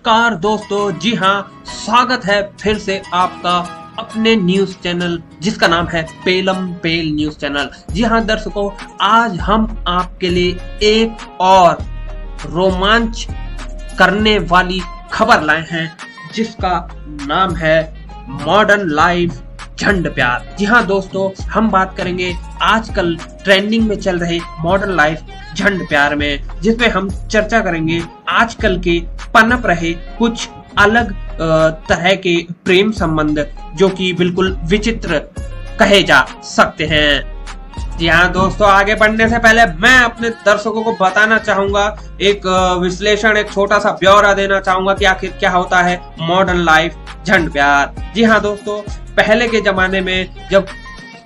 नमस्कार दोस्तों, जी हाँ, स्वागत है फिर से आपका अपने न्यूज चैनल जिसका नाम है पेलम पेल न्यूज चैनल। जी हाँ दर्शकों, आज हम आपके लिए एक और रोमांच करने वाली खबर लाए हैं जिसका नाम है मॉडर्न लाइफ झंड प्यार। जी हाँ दोस्तों, हम बात करेंगे आजकल ट्रेंडिंग में चल रहे मॉडर्न लाइफ झंड प्यार में, जिसमें हम चर्चा करेंगे आजकल के पनप रहे कुछ अलग तरह के प्रेम संबंध जो कि बिल्कुल विचित्र कहे जा सकते हैं। जी हाँ दोस्तों, आगे बढ़ने से पहले मैं अपने दर्शकों को बताना चाहूंगा, एक विश्लेषण, एक छोटा सा ब्यौरा देना चाहूंगा कि आखिर क्या होता है मॉडर्न लाइफ झंड प्यार। जी हाँ दोस्तों, पहले के जमाने में जब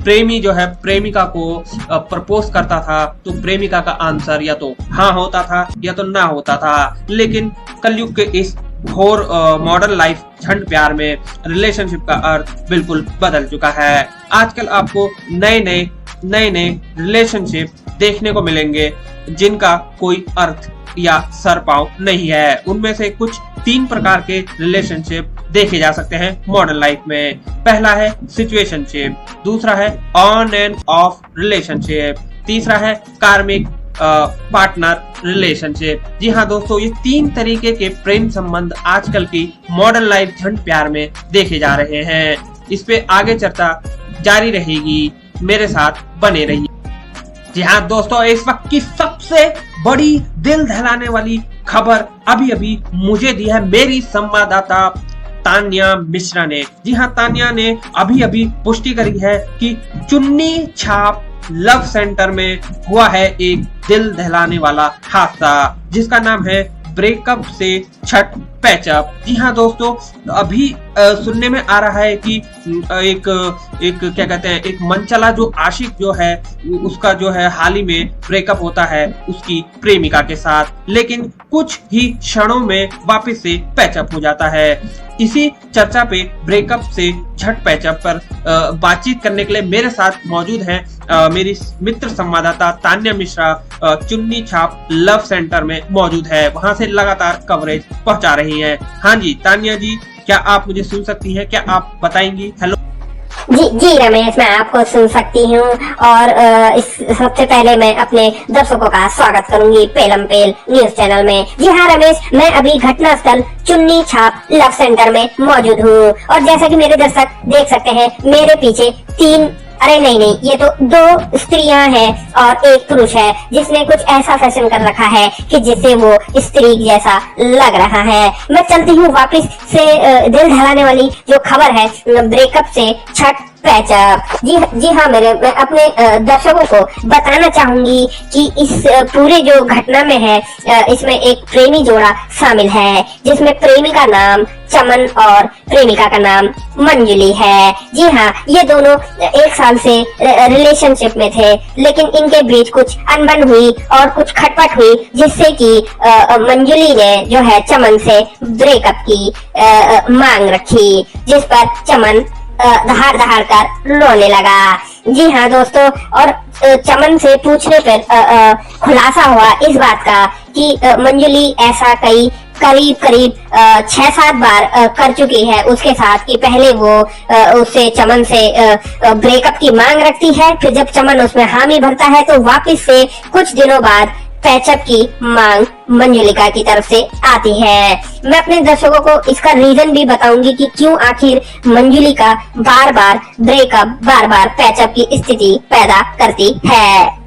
प्रेमी जो है प्रेमिका को प्रपोज करता था तो प्रेमिका का आंसर या तो हाँ होता था या तो ना होता था। लेकिन कलयुग के इस घोर मॉडर्न लाइफ झंड प्यार में रिलेशनशिप का अर्थ बिल्कुल बदल चुका है। आजकल आपको नए नए रिलेशनशिप देखने को मिलेंगे जिनका कोई अर्थ या सर पांव नहीं है। उनमें से कुछ 3 प्रकार के रिलेशनशिप देखे जा सकते हैं मॉडर्न लाइफ में। पहला है सिचुएशनशिप, दूसरा है ऑन एंड ऑफ रिलेशनशिप, तीसरा है कार्मिक पार्टनर रिलेशनशिप। जी हाँ दोस्तों, ये 3 तरीके के प्रेम संबंध आजकल की मॉडर्न लाइफ झंड प्यार में देखे जा रहे हैं। इस पे आगे चर्चा जारी रहेगी, मेरे साथ बने रहिए। जी हाँ दोस्तों, इस वक्त की सबसे बड़ी दिल दहलाने वाली खबर अभी मुझे दी है मेरी संवाददाता तान्या मिश्रा ने। जी हाँ, तान्या ने अभी पुष्टि करी है कि चुन्नी छाप लव सेंटर में हुआ है एक दिल दहलाने वाला हादसा जिसका नाम है ब्रेकअप से छठ पैचअप। जी हाँ दोस्तों, अभी सुनने में आ रहा है कि एक क्या कहते हैं, एक मनचला जो आशिक जो है उसका जो है हाल ही में ब्रेकअप होता है उसकी प्रेमिका के साथ, लेकिन कुछ ही क्षणों में वापस से पैचअप हो जाता है। इसी चर्चा पे ब्रेकअप से झट पैचअप पर बातचीत करने के लिए मेरे साथ मौजूद हैं मेरी मित्र संवाददाता तान्या मिश्रा, चुन्नी छाप लव सेंटर में मौजूद है, वहां से लगातार कवरेज पहुंचा रही है। हाँ जी तान्या जी, क्या आप मुझे सुन सकती हैं? क्या आप बताएंगी? हेलो जी रमेश, मैं आपको सुन सकती हूँ और इस सबसे पहले मैं अपने दर्शकों का स्वागत करूंगी पेलम पेल न्यूज चैनल में। जी हाँ रमेश, मैं अभी घटनास्थल चुन्नी छाप लव सेंटर में मौजूद हूँ और जैसा कि मेरे दर्शक देख सकते हैं, मेरे पीछे 3 अरे नहीं, ये तो 2 स्त्रियां हैं और एक पुरुष है जिसने कुछ ऐसा फैशन कर रखा है कि जिससे वो स्त्री जैसा लग रहा है। मैं चलती हूँ वापस से दिल दहलाने वाली जो खबर है ब्रेकअप से छठ पैचअप। जी हाँ, मैं अपने दर्शकों को बताना चाहूंगी कि इस पूरे जो घटना में है इसमें एक प्रेमी जोड़ा शामिल है जिसमें प्रेमी का नाम चमन और प्रेमिका का नाम मंजुली है। जी हाँ, ये दोनों 1 साल से रिलेशनशिप में थे, लेकिन इनके बीच कुछ अनबन हुई और कुछ खटपट हुई जिससे कि मंजुली ने जो है चमन से ब्रेकअप की मांग रखी, जिस पर चमन दहाड़ कर रोने लगा। जी हाँ दोस्तों, और चमन से पूछने पर खुलासा हुआ इस बात का कि मंजुली ऐसा करीब 6-7 बार कर चुकी है उसके साथ, कि पहले वो उससे चमन से ब्रेकअप की मांग रखती है, फिर जब चमन उसमें हामी भरता है तो वापस से कुछ दिनों बाद पैचअप की मांग मंजुलिका की तरफ से आती है। मैं अपने दर्शकों को इसका रीजन भी बताऊंगी कि क्यों आखिर मंजुलिका बार-बार ब्रेकअप, बार-बार पैचअप की स्थिति पैदा करती है।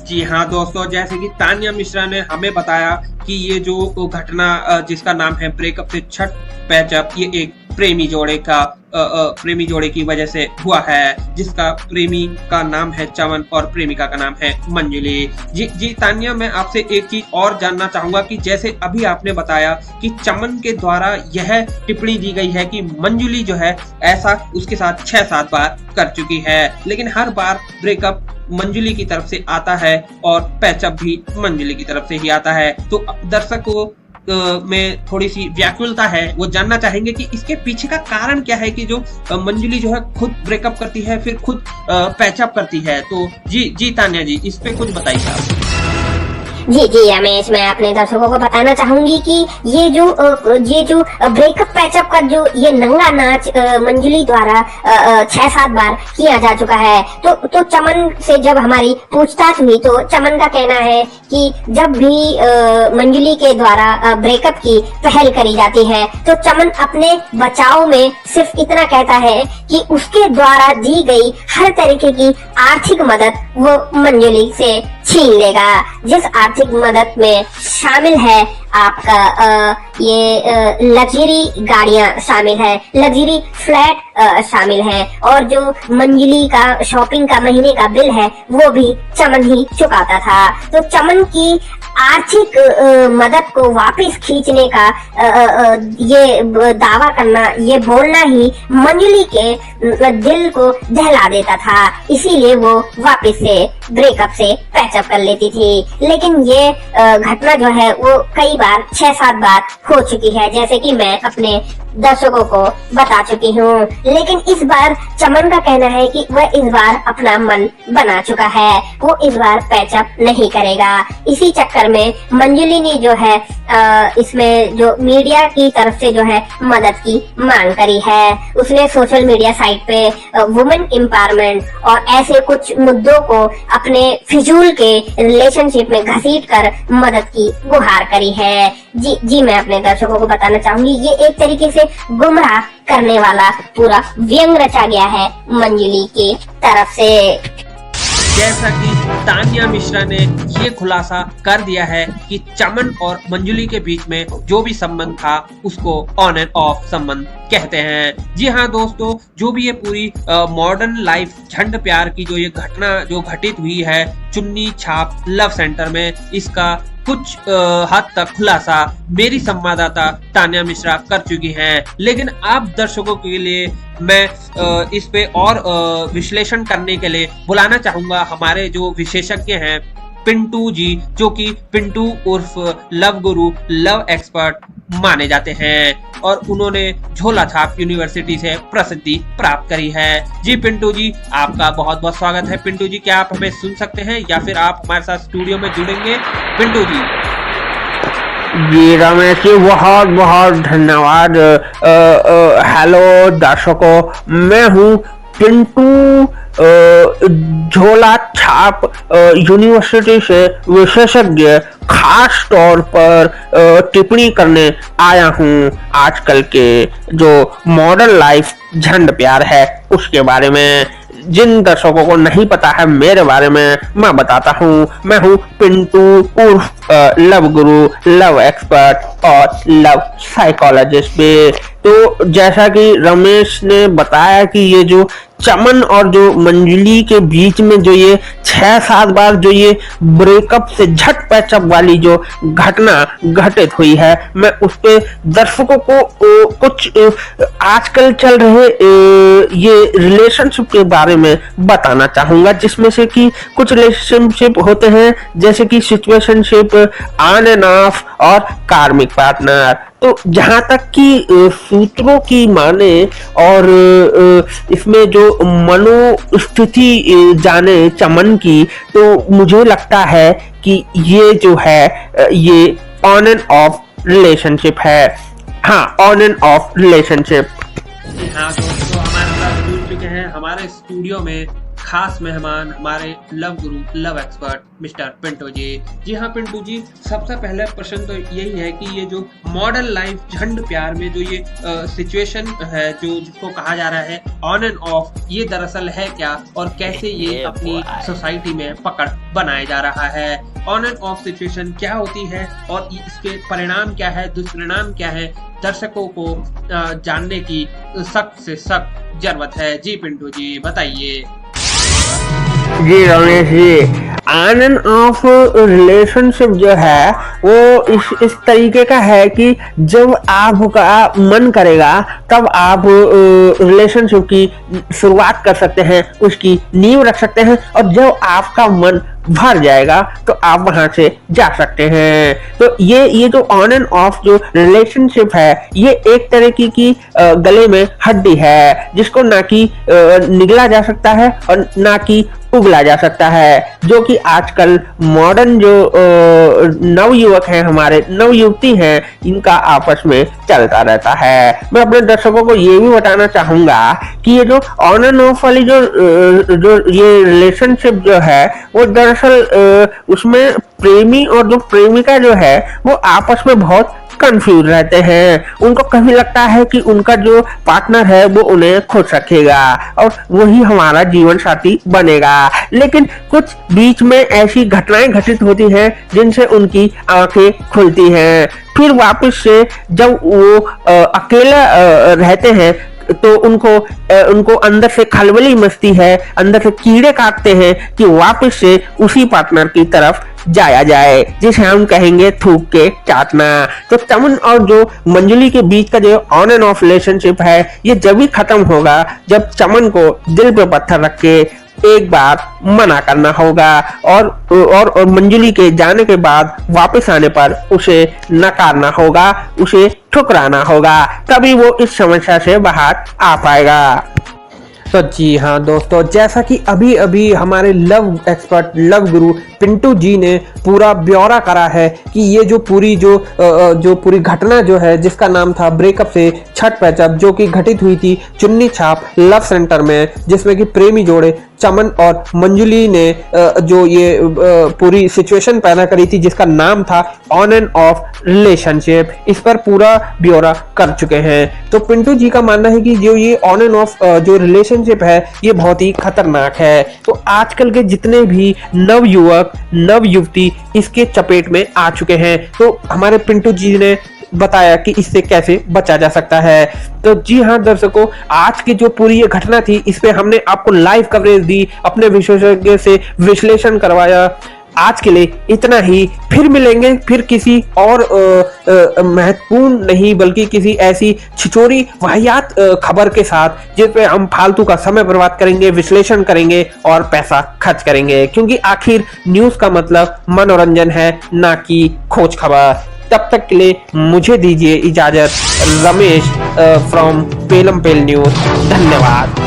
जी हाँ दोस्तों, जैसे कि तान्या मिश्रा ने हमें बताया कि ये जो घटना जिसका नाम है ब्रेकअप से छठ पैचअप, ये एक प्रेमी जोड़े की वजह से हुआ है जिसका प्रेमी का नाम है चमन और प्रेमिका का नाम है मंजुली। जी तान्या, मैं आपसे एक चीज और जानना चाहूंगा कि जैसे अभी आपने बताया कि चमन के द्वारा यह टिप्पणी दी गई है कि मंजुली जो है ऐसा उसके साथ 6-7 बार कर चुकी है, लेकिन हर बार ब्रेकअप मंजुली की तरफ से आता है और पैचअप भी मंजुली की तरफ से ही आता है। तो दर्शकों में थोड़ी सी व्याकुलता है, वो जानना चाहेंगे कि इसके पीछे का कारण क्या है कि जो मंजुली जो है खुद ब्रेकअप करती है फिर खुद पैचअप करती है। तो जी तान्या जी, इस पे कुछ बताइए आप। जी रमेश, मैं अपने दर्शकों को बताना चाहूंगी कि ये जो ब्रेकअप पैचअप का जो ये नंगा नाच मंजली द्वारा 6-7 बार किया जा चुका है। तो चमन से जब हमारी पूछताछ हुई तो चमन का कहना है कि जब भी मंजली के द्वारा ब्रेकअप की पहल करी जाती है तो चमन अपने बचाव में सिर्फ इतना कहता है कि उसके द्वारा दी गई हर तरीके की आर्थिक मदद वो मंजली से छीन लेगा, जिस आर्थिक मदद में शामिल है आपका ये लग्जरी गाड़ियां शामिल है, लग्जरी फ्लैट शामिल है, और जो मंजली का शॉपिंग का महीने का बिल है वो भी चमन ही चुकाता था। तो चमन की आर्थिक मदद को वापस खींचने का ये दावा करना, ये बोलना ही मंजली के दिल को दहला देता था, इसीलिए वो वापस से ब्रेकअप से पैचअप कर लेती थी। लेकिन ये घटना जो है वो कई बार 6-7 बार हो चुकी है, जैसे कि मैं अपने दर्शकों को बता चुकी हूँ। लेकिन इस बार चमन का कहना है कि वह इस बार अपना मन बना चुका है, वो इस बार पैचअप नहीं करेगा। इसी चक्कर में मंजली ने जो है इसमें जो मीडिया की तरफ से जो है मदद की मांग करी है। उसने सोशल मीडिया साइट पे वुमेन एम्पावरमेंट और ऐसे कुछ मुद्दों को अपने फिजूल के रिलेशनशिप में घसीट कर मदद की गुहार करी है। जी मैं अपने दर्शकों को बताना चाहूंगी, ये एक तरीके से गुमराह करने वाला पूरा व्यंग रचा गया है मंजली की तरफ से। जैसा कि तानिया मिश्रा ने ये खुलासा कर दिया है कि चमन और मंजली के बीच में जो भी संबंध था उसको ऑन एंड ऑफ संबंध कहते हैं। जी हाँ दोस्तों, जो भी ये पूरी मॉडर्न लाइफ झंड प्यार की जो ये घटना जो घटित हुई है चुन्नी छाप लव सेंटर में, इसका कुछ हद तक खुलासा मेरी संवाददाता तानिया मिश्रा कर चुकी हैं। लेकिन आप दर्शकों के लिए मैं इस पे और विश्लेषण करने के लिए बुलाना चाहूंगा हमारे जो विशेषज्ञ हैं पिंटू जी, जो कि पिंटू उर्फ लव गुरु लव एक्सपर्ट माने जाते हैं और उन्होंने झोला छाप यूनिवर्सिटी से प्रसिद्धि प्राप्त करी है। जी पिंटू जी, आपका बहुत बहुत स्वागत है। पिंटू जी, क्या आप हमें सुन सकते हैं या फिर आप हमारे साथ स्टूडियो में जुड़ेंगे? पिंटू जी। जी रमेश जी, बहुत बहुत धन्यवाद। हेलो दर्शकों, मैं हूँ पिंटू, झोला छाप यूनिवर्सिटी से विशेषज्ञ खास तौर पर टिप्पणी करने आया हूँ आजकल के जो मॉडर्न लाइफ झंड प्यार है उसके बारे में। जिन दर्शकों को नहीं पता है मेरे बारे में, मैं बताता हूँ। मैं हूँ पिंटू उर्फ लव गुरु लव एक्सपर्ट और लव साइकोलॉजिस्ट भी। तो जैसा कि रमेश ने बताया कि ये जो चमन और जो मंजली के बीच में जो ये 6-7 बार जो ये ब्रेकअप से झट पैचअप वाली जो घटना घटित हुई है, मैं उस पे दर्शकों को कुछ आजकल चल रहे ये रिलेशनशिप के बारे में बताना चाहूंगा, जिसमें से कि कुछ रिलेशनशिप होते हैं जैसे कि सिचुएशनशिप, ऑन एंड ऑफ और कार्मिक पार्टनर। तो जहां तक कि सूत्रों की माने और इसमें जो मनोस्थिति जाने चमन की, तो मुझे लगता है कि ये जो है ये ऑन एंड ऑफ रिलेशनशिप है। हाँ, ऑन एंड ऑफ रिलेशनशिप। हाँ दोस्तों, हमारे साथ जुड़ चुके हैं हमारे स्टूडियो में खास मेहमान हमारे लव गुरु love expert mister Pintu ji. जी हाँ पिंटू जी, सबसे पहले प्रश्न तो यही है कि ये जो मॉडर्न लाइफ झंड प्यार में जो ये सिचुएशन है जो जिसको कहा जा रहा है ऑन एंड ऑफ, ये दरअसल है क्या और कैसे ये अपनी सोसाइटी में पकड़ बनाया जा रहा है? ऑन एंड ऑफ सिचुएशन क्या होती है और इसके परिणाम क्या है, दुष्परिणाम क्या है, दर्शकों को जानने की सख्त से सख्त जरूरत है। जी पिंटू जी बताइए। जी Ramesh ji, on end of relationship जो है वो इस तरीके का है कि जब आपका मन करेगा तब आप रिलेशनशिप की शुरुआत कर सकते हैं, उसकी नींव रख सकते हैं, और जब आपका मन भर जाएगा तो आप वहां से जा सकते हैं। तो ये जो ऑन एंड ऑफ जो रिलेशनशिप है ये एक तरह की गले में हड्डी है जिसको ना कि निगला जा सकता है और ना कि उगला जा सकता है, जो कि आजकल मॉडर्न जो नवयुवक हैं, हमारे नवयुवती हैं, इनका आपस में चलता रहता है। मैं अपने दर्शकों को ये भी बताना चाहूंगा कि ये जो ऑन एंड ऑफ वाली जो ये रिलेशनशिप जो है वो दरअसल उसमें प्रेमी और जो प्रेमिका जो है वो आपस में बहुत कंफ्यूज रहते हैं। उनको कभी लगता है कि उनका जो पार्टनर है वो उन्हें खुश रखेगा और वही हमारा जीवन साथी बनेगा, लेकिन कुछ बीच में ऐसी घटनाएं घटित होती हैं जिनसे उनकी आंखें खुलती हैं। फिर वापस से जब वो अकेला रहते हैं तो उनको अंदर से खलबली मचती है, अंदर से कीड़े काटते हैं कि वापस से उसी पार्टनर की तरफ जाया जाए, जिसे हम कहेंगे थूक के चाटना। तो चमन और जो मंजुली के बीच का जो ऑन एंड ऑफ रिलेशनशिप है ये जब भी खत्म होगा जब चमन को दिल पे पत्थर रख के एक बार मना करना होगा और मंजुली के जाने के बाद वापस आने पर उसे नकारना होगा, उसे ठुकराना होगा, तभी वो इस समस्या से बाहर आ पाएगा। तो जी हाँ दोस्तों, जैसा कि अभी अभी हमारे लव एक्सपर्ट, लव गुरु पिंटू जी ने पूरा ब्यौरा करा है कि ये जो पूरी घटना जो है जिसका नाम था ब्रेकअप से छठ पैचअप, जो कि घटित हुई थी चुन्नी छाप लव सेंटर में, जिसमें कि प्रेमी जोड़े चमन और मंजुली ने जो ये पूरी सिचुएशन पैदा करी थी जिसका नाम था ऑन एंड ऑफ रिलेशनशिप, इस पर पूरा ब्यौरा कर चुके हैं। तो पिंटू जी का मानना है कि जो ये ऑन एंड ऑफ जो रिलेशनशिप है ये बहुत ही खतरनाक है। तो आजकल के जितने भी नव युवक नव युवती इसके चपेट में आ चुके हैं, तो हमारे पिंटू जी ने बताया कि इससे कैसे बचा जा सकता है। तो जी हाँ दर्शकों, आज की जो पूरी ये घटना थी इस पे हमने आपको लाइव कवरेज दी, अपने विशेषज्ञ से विश्लेषण करवाया। आज के लिए इतना ही, फिर मिलेंगे फिर किसी और महत्वपूर्ण नहीं बल्कि किसी ऐसी छिचोरी वाहियात खबर के साथ जिस पे हम फालतू का समय बर्बाद करेंगे, विश्लेषण करेंगे और पैसा खर्च करेंगे, क्योंकि आखिर न्यूज का मतलब मनोरंजन है, ना कि खोज खबर। तब तक के लिए मुझे दीजिए इजाजत। Ramesh from Pelam Pel news. धन्यवाद।